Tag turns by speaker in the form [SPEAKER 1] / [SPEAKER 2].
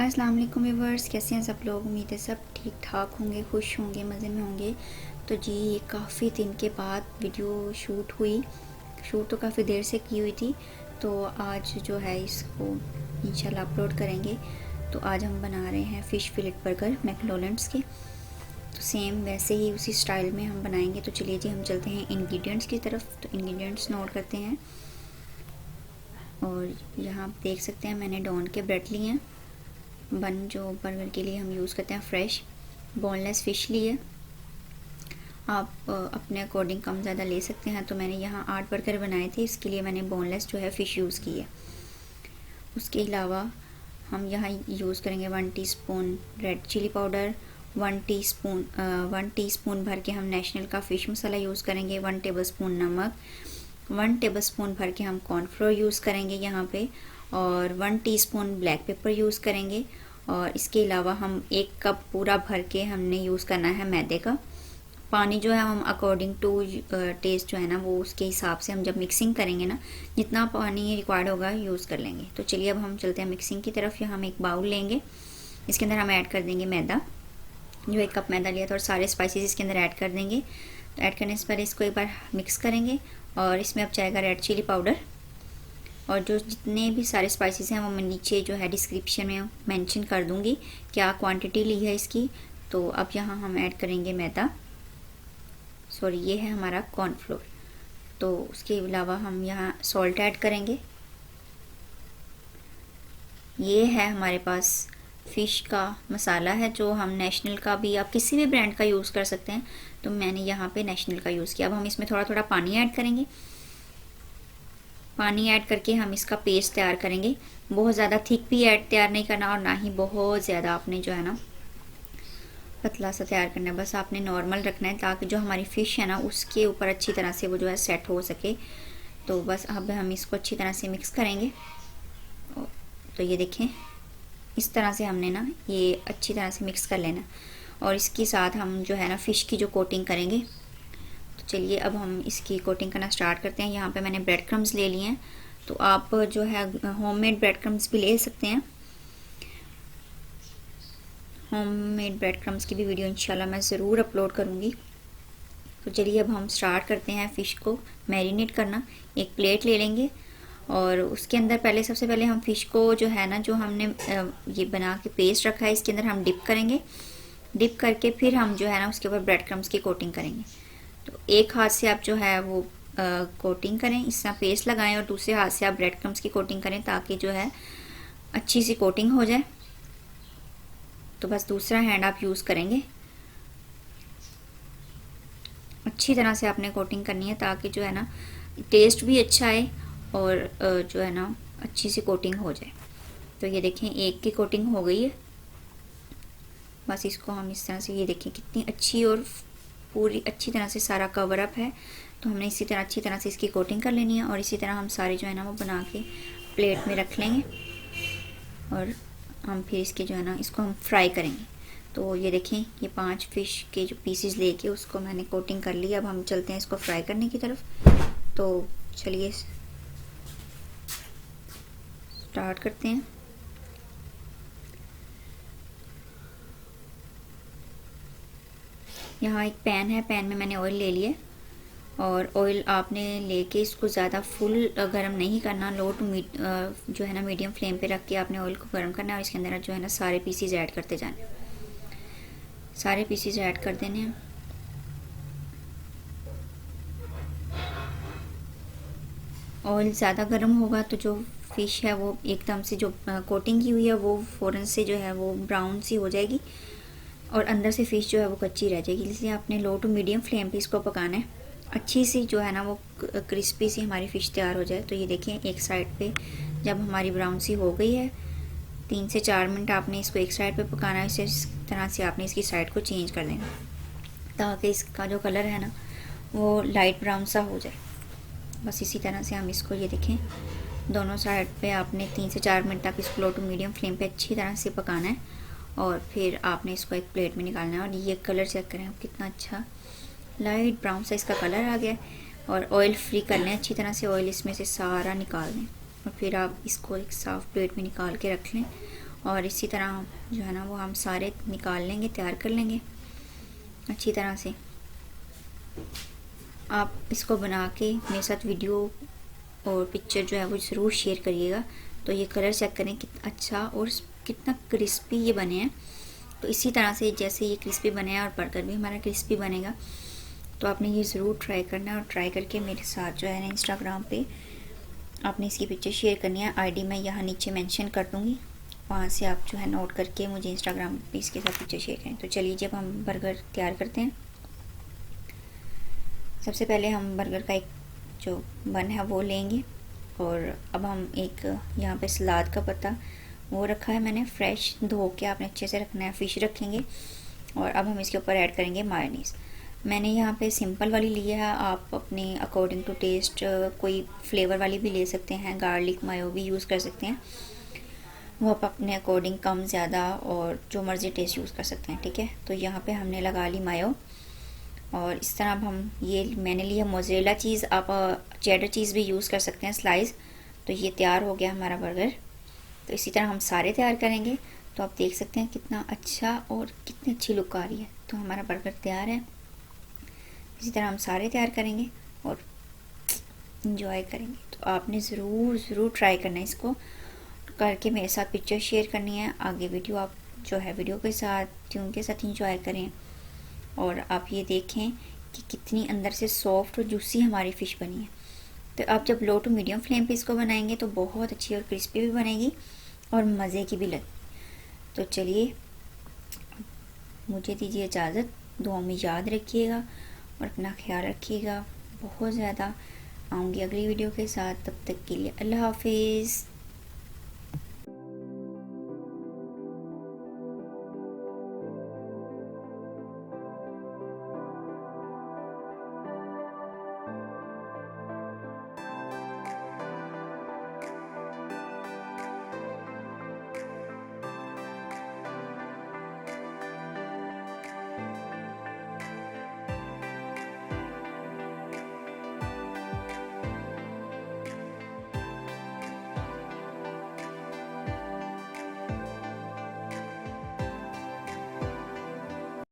[SPEAKER 1] अस्सलाम वालेकुम व्यूअर्स, कैसे हैं सब लोग। उम्मीद है सब ठीक ठाक होंगे, खुश होंगे, मज़े में होंगे। तो जी काफ़ी दिन के बाद वीडियो शूट हुई। शूट तो काफ़ी देर से की हुई थी, तो आज जो है इसको इंशाल्लाह अपलोड करेंगे। तो आज हम बना रहे हैं फ़िश फिलेट बर्गर मैकडोनल्ड्स के। तो सेम वैसे ही उसी स्टाइल में हम बनाएंगे। तो चलिए जी हम चलते हैं इंग्रेडिएंट्स की तरफ। तो इंग्रेडिएंट्स नोट करते हैं। और यहाँ आप देख सकते हैं मैंने डॉन के ब्रेड लिए हैं। बन जो बर्गर के लिए हम यूज़ करते हैं फ्रेश बोनलेस फ़िश लिए। आप अपने अकॉर्डिंग कम ज़्यादा ले सकते हैं। तो मैंने यहाँ 8 बर्गर बनाए थे, इसके लिए मैंने बोनलेस जो है फ़िश यूज़ की है। उसके अलावा हम यहाँ यूज़ करेंगे 1 teaspoon red chilli powder, 1 teaspoon भर के हम नेशनल का फ़िश मसाला यूज़ करेंगे, 1 टेबलस्पून नमक, 1 टेबलस्पून भर के हम कॉर्नफ्लोर यूज़ करेंगे यहाँ पे, और 1 टीस्पून ब्लैक पेपर यूज़ करेंगे। और इसके अलावा हम 1 कप पूरा भर के हमने यूज़ करना है मैदे का। पानी जो है हम अकॉर्डिंग टू टेस्ट जो है ना वो उसके हिसाब से हम जब मिक्सिंग करेंगे ना जितना पानी रिक्वायर्ड होगा यूज़ कर लेंगे। तो चलिए अब हम चलते हैं मिक्सिंग की तरफ। यहाँ हम एक बाउल लेंगे, इसके अंदर हम ऐड कर देंगे मैदा, जो 1 कप मैदा लिया था, और सारे स्पाइसेस इसके अंदर ऐड कर देंगे। तो ऐड करने से पहले इसको एक बार मिक्स करेंगे। और इसमें अब जाएगा रेड चिली पाउडर, और जो जितने भी सारे स्पाइसेस हैं वो मैं नीचे जो है डिस्क्रिप्शन में मेंशन कर दूंगी क्या क्वांटिटी ली है इसकी। तो अब यहाँ हम ऐड करेंगे मैदा, सॉरी ये है हमारा कॉर्नफ्लोर। तो उसके अलावा हम यहाँ सॉल्ट ऐड करेंगे। ये है हमारे पास फ़िश का मसाला है, जो हम नेशनल का भी, आप किसी भी ब्रांड का यूज़ कर सकते हैं। तो मैंने यहाँ पे नेशनल का यूज़ किया। अब हम इसमें थोड़ा थोड़ा पानी ऐड करेंगे। पानी ऐड करके हम इसका पेस्ट तैयार करेंगे। बहुत ज़्यादा थिक भी तैयार नहीं करना, और ना ही बहुत ज़्यादा आपने जो है ना पतला सा तैयार करना है। बस आपने नॉर्मल रखना है ताकि जो हमारी फ़िश है ना उसके ऊपर अच्छी तरह से वो जो है सेट हो सके। तो बस अब हम इसको अच्छी तरह से मिक्स करेंगे। तो ये देखें इस तरह से हमने ना ये अच्छी तरह से मिक्स कर लेना, और इसके साथ हम जो है ना फ़िश की जो कोटिंग करेंगे। तो चलिए अब हम इसकी कोटिंग करना स्टार्ट करते हैं। यहाँ पे मैंने ब्रेड क्रम्स ले लिए हैं, तो आप जो है होममेड ब्रेड क्रम्स भी ले सकते हैं। होममेड ब्रेड क्रम्स की भी वीडियो इंशाल्लाह मैं ज़रूर अपलोड करूँगी। तो चलिए अब हम स्टार्ट करते हैं फ़िश को मैरिनेट करना। एक प्लेट ले लेंगे, और उसके अंदर पहले सबसे पहले हम फ़िश को जो है ना जो हमने ये बना के पेस्ट रखा है इसके अंदर हम डिप करेंगे। डिप करके फिर हम जो है ना उसके ऊपर ब्रेड क्रम्स की कोटिंग करेंगे। तो एक हाथ से आप जो है वो कोटिंग करें, इस तरह पेस्ट लगाएं, और दूसरे हाथ से आप ब्रेड क्रम्स की कोटिंग करें ताकि जो है अच्छी सी कोटिंग हो जाए। तो बस दूसरा हैंड आप यूज़ करेंगे। अच्छी तरह से आपने कोटिंग करनी है ताकि जो है ना टेस्ट भी अच्छा आए, और जो है ना अच्छी सी कोटिंग हो जाए। तो ये देखें एक की कोटिंग हो गई है। बस इसको हम इस तरह से, ये देखें कितनी अच्छी और पूरी अच्छी तरह से सारा कवर अप है। तो हमने इसी तरह अच्छी तरह से इसकी कोटिंग कर लेनी है, और इसी तरह हम सारे जो है ना वो बना के प्लेट में रख लेंगे, और हम फिर इसके जो है ना इसको हम फ्राई करेंगे। तो ये देखें ये 5 फ़िश के जो पीसेस लेके उसको मैंने कोटिंग कर लिया। अब हम चलते हैं इसको फ्राई करने की तरफ। तो चलिए स्टार्ट करते हैं। यहाँ एक पैन है, पैन में मैंने ऑयल ले लिया, और ऑयल आपने लेके इसको ज़्यादा फुल गर्म नहीं करना, लो टू जो है ना मीडियम फ्लेम पे रख के आपने ऑयल को गर्म करना है। और इसके अंदर जो है ना सारे पीसीज ऐड करते जाने, सारे पीसीज ऐड कर देने हैं। ऑयल ज़्यादा गर्म होगा तो जो फ़िश है वो एकदम से जो कोटिंग की हुई है वो फ़ौरन से जो है वो ब्राउन सी हो जाएगी, और अंदर से फ़िश जो है वो कच्ची रह जाएगी। इसलिए आपने लो टू मीडियम फ्लेम पे इसको पकाना है। अच्छी सी जो है ना वो क्रिस्पी सी हमारी फ़िश तैयार हो जाए। तो ये देखें एक साइड पे जब हमारी ब्राउन सी हो गई है, 3 से 4 मिनट आपने इसको एक साइड पे पकाना है। इस तरह से आपने इसकी साइड को चेंज कर देना ताकि इसका जो कलर है ना वो लाइट ब्राउन सा हो जाए। बस इसी तरह से हम इसको, ये देखें दोनों साइड पे आपने 3 से 4 मिनट तक इसको लो टू मीडियम फ्लेम पे अच्छी तरह से पकाना है, और फिर आपने इसको एक प्लेट में निकालना है। और ये कलर चेक करें आप, कितना अच्छा लाइट ब्राउन सा इसका कलर आ गया। और ऑयल फ्री कर लें अच्छी तरह से, ऑयल इसमें से सारा निकाल लें, और फिर आप इसको एक साफ़ प्लेट में निकाल के रख लें। और इसी तरह जो है ना वो हम सारे निकाल लेंगे, तैयार कर लेंगे अच्छी तरह से। आप इसको बना के मेरे साथ वीडियो और पिक्चर जो है वो ज़रूर शेयर करिएगा। तो ये कलर चेक करें कितना अच्छा और कितना क्रिस्पी ये बने हैं। तो इसी तरह से जैसे ये क्रिस्पी बने हैं और बर्गर भी हमारा क्रिस्पी बनेगा। तो आपने ये ज़रूर ट्राई करना है और ट्राई करके मेरे साथ जो है ना इंस्टाग्राम पे आपने इसकी पिक्चर शेयर करनी है। आईडी मैं यहाँ नीचे मेंशन कर दूँगी, वहाँ से आप जो है नोट करके मुझे इंस्टाग्राम पे इसके साथ पिक्चर शेयर करें। तो चलिए जब हम बर्गर तैयार करते हैं, सबसे पहले हम बर्गर का एक जो बन है वो लेंगे। और अब हम एक यहाँ पे सलाद का पत्ता वो रखा है मैंने, फ्रेश धो के आपने अच्छे से रखना है। फ़िश रखेंगे और अब हम इसके ऊपर ऐड करेंगे मायोनीज़। मैंने यहाँ पे सिंपल वाली ली है, आप अपने अकॉर्डिंग टू टेस्ट कोई फ्लेवर वाली भी ले सकते हैं, गार्लिक मायो भी यूज़ कर सकते हैं, वो आप अपने अकॉर्डिंग कम ज़्यादा और जो मर्ज़ी टेस्ट यूज़ कर सकते हैं, ठीक है। तो यहाँ पे हमने लगा ली मायो और इस तरह अब हम ये मैंने लिया मोज़रेला चीज़, आप चेडर चीज़ भी यूज़ कर सकते हैं स्लाइस। तो ये तैयार हो गया हमारा बर्गर। तो इसी तरह हम सारे तैयार करेंगे। तो आप देख सकते हैं कितना अच्छा और कितनी अच्छी लुक आ रही है। तो हमारा बर्गर तैयार है। इसी तरह हम सारे तैयार करेंगे और इंजॉय करेंगे। तो आपने ज़रूर ट्राई करना है, इसको करके मेरे साथ पिक्चर शेयर करनी है। आगे वीडियो आप जो है वीडियो के साथ ट्यून के साथ इंजॉय करें। और आप ये देखें कि कितनी अंदर से सॉफ्ट और जूसी हमारी फ़िश बनी है। तो आप जब लो टू मीडियम फ्लेम पे इसको बनाएंगे तो बहुत अच्छी और क्रिस्पी भी बनेगी और मज़े की भी लगेगी। तो चलिए मुझे दीजिए इजाज़त, दुआ में याद रखिएगा और अपना ख्याल रखिएगा बहुत ज़्यादा। आऊँगी अगली वीडियो के साथ, तब तक के लिए अल्लाह हाफिज़।